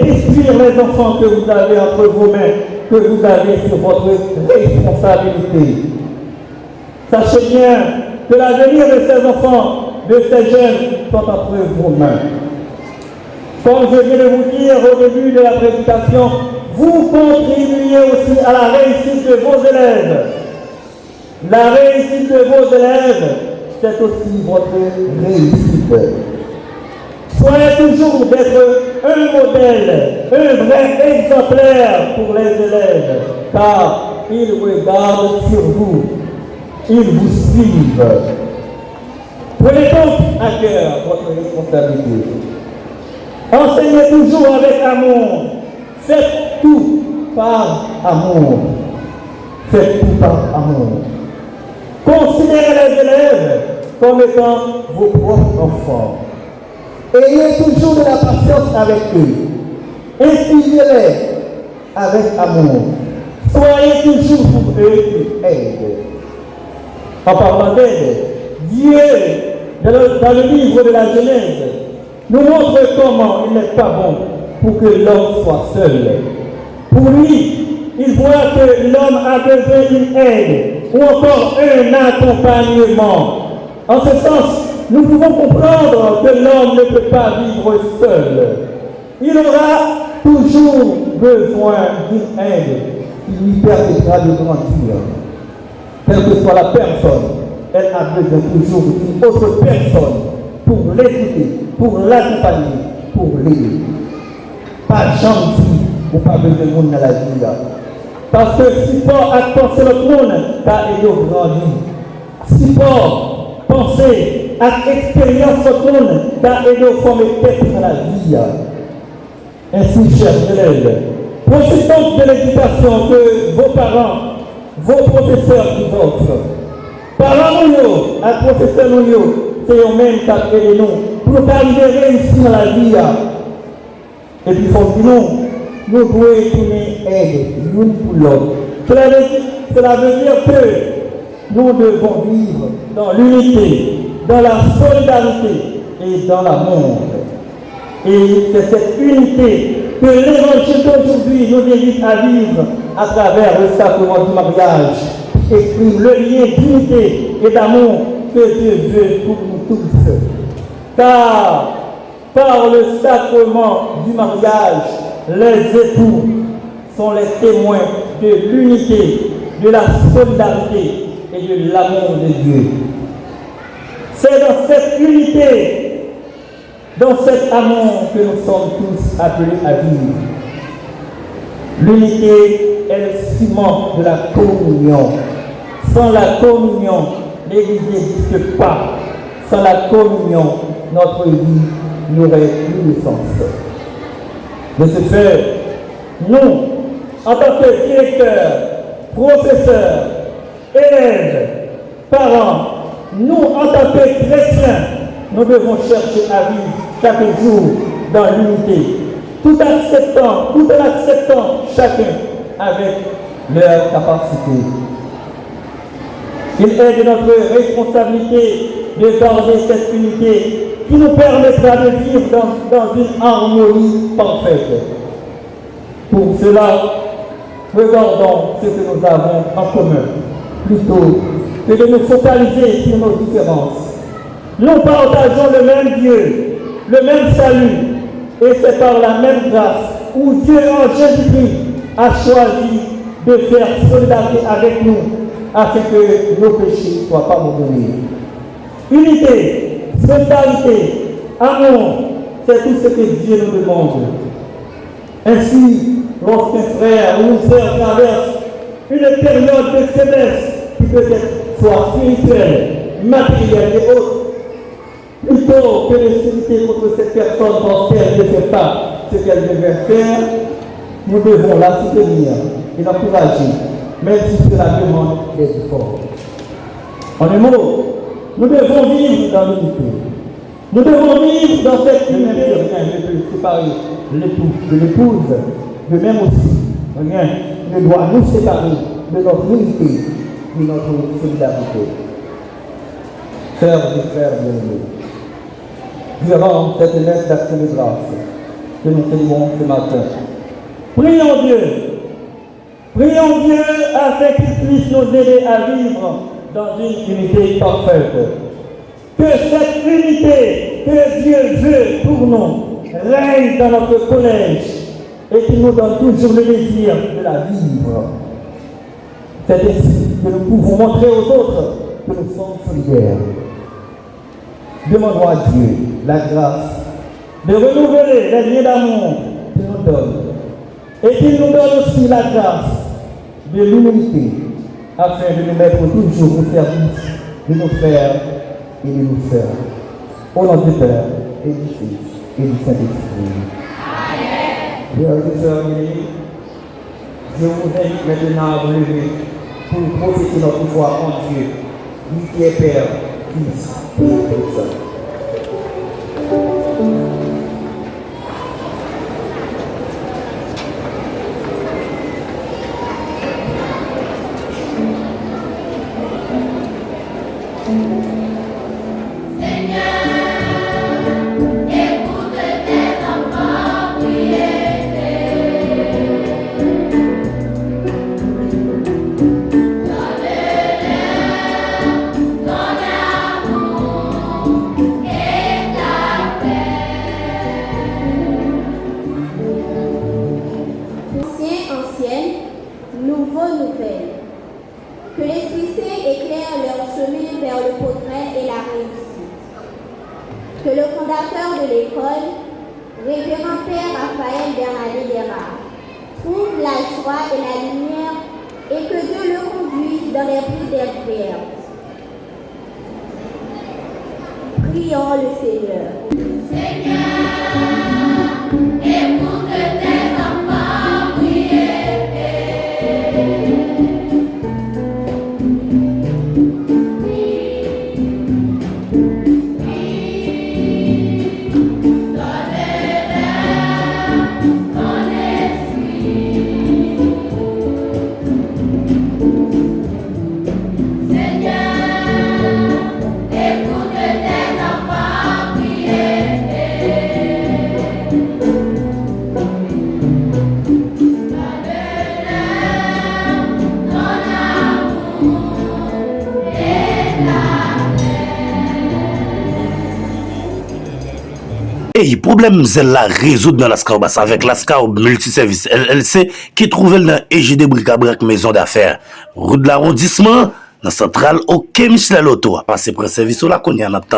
instruire les enfants que vous avez entre vos mains, que vous avez sur votre responsabilité. Sachez bien que l'avenir de ces enfants, de ces jeunes, sont entre vos mains. Comme je viens de vous dire au début de la prédication, vous contribuez aussi à la réussite de vos élèves. La réussite de vos élèves, c'est aussi votre réussite. Soyez toujours d'être un modèle, un vrai exemplaire pour les élèves, car ils regardent sur vous, ils vous suivent. Prenez donc à cœur votre responsabilité. Enseignez toujours avec amour. Faites tout par amour. Faites tout par amour. Considérez les élèves comme étant vos propres enfants. Ayez toujours de la patience avec eux. Inspirez-les avec amour. Soyez toujours pour eux une aide. En parlant d'aide, Dieu, dans le livre de la Genèse, nous montre comment il n'est pas bon pour que l'homme soit seul. Pour lui, il voit que l'homme a besoin d'une aide ou encore un accompagnement. En ce sens, nous pouvons comprendre que l'homme ne peut pas vivre seul. Il aura toujours besoin d'une aide qui lui permettra de grandir. Quelle que soit la personne, elle a besoin toujours d'une autre personne pour l'écouter, pour l'accompagner, pour l'aider. Pas gentil ou pas besoin de monde dans la vie. Parce que si pas à penser le monde, t'as aidé au grandir. Si pas penser à expérience le monde, t'as aidé au former tête dans la vie. Ainsi, chers élèves, profitez donc de l'éducation que vos parents, vos professeurs vous offrent. Parents nous, à professeurs nous, c'est eux-mêmes qui ont aidé nous pour arriver à réussir dans la vie. Et puis, il faut que nous devons tourner aide l'une pour l'autre. Cela veut dire que nous devons vivre dans l'unité, dans la solidarité et dans l'amour. Et c'est cette unité que l'évangile d'aujourd'hui nous invite à vivre à travers le sacrement du mariage, qui exprime le lien d'unité et d'amour que Dieu veut pour nous tous. Car par le sacrement du mariage, les époux sont les témoins de l'unité, de la solidarité et de l'amour de Dieu. C'est dans cette unité, dans cet amour que nous sommes tous appelés à vivre. L'unité est le ciment de la communion. Sans la communion, l'Église n'existe pas. Sans la communion, notre vie n'aurait plus de sens. De ce fait, nous, en tant que directeurs, professeurs, élèves, parents, nous, en tant que chrétiens, nous devons chercher à vivre chaque jour dans l'unité, tout en acceptant chacun avec leur capacité. Il est de notre responsabilité de garder cette unité qui nous permettra de vivre dans une harmonie parfaite. Pour cela, regardons ce que nous avons en commun, plutôt que de nous focaliser sur nos différences. Nous partageons le même Dieu, le même salut, et c'est par la même grâce où Dieu en Jésus-Christ a choisi de faire solidarité avec nous, afin que nos péchés ne soient pas pardonnés. Unité, solidarité, amour, c'est tout ce que Dieu nous demande. Ainsi, lorsqu'un frère ou une sœur traverse une période de faiblesse qui peut être soit spirituelle, matérielle et autre, plutôt que de se lutter contre cette personne parce qu'elle ne fait pas ce qu'elle devait faire, nous devons la soutenir et l'encourager, même si cela demande des efforts. En un mot, nous devons vivre dans l'unité. Nous devons vivre dans cette unité. Rien ne peut séparer l'époux de l'épouse. De même aussi, rien ne doit nous séparer de notre unité, de notre solidarité. Sœurs et frères bien-aimés, durant cette messe d'action de grâce, que nous célébrons ce matin. Prions Dieu. Prions Dieu afin qu'il puisse nous aider à vivre dans une unité parfaite. Que cette unité que Dieu veut pour nous règne dans notre collège et qu'il nous donne toujours le désir de la vivre. C'est ainsi que nous pouvons montrer aux autres que nous sommes solidaires. Demandons à Dieu la grâce de renouveler les liens d'amour qu'il nous donne et qu'il nous donne aussi la grâce de l'humilité afin de nous mettre toujours au service de nos frères et de nos sœurs. Au nom du Père et du Fils et du Saint-Esprit. Frères et sœurs, je vous invite maintenant à vous lever pour professer notre foi en Dieu, lui qui est Père, Fils et Esprit Saint. Que l'Esprit Saint éclaire leur chemin vers le progrès et la réussite. Que le fondateur de l'école, révérend Père Raphaël Bernadette Bérard, trouve la joie et la lumière et que Dieu le conduise dans les rues des vertes. Prions le Seigneur. Seigneur, écoute tes enfants prier. Et problème c'est la résoudre dans la SCAOBAS avec la SCAOB multiservice LLC qui trouve dans EGD Bric-à-Brac maison d'affaires. Route de l'arrondissement, dans centrale au Michel Loto. Passer pour un service ou la connaît en attendant.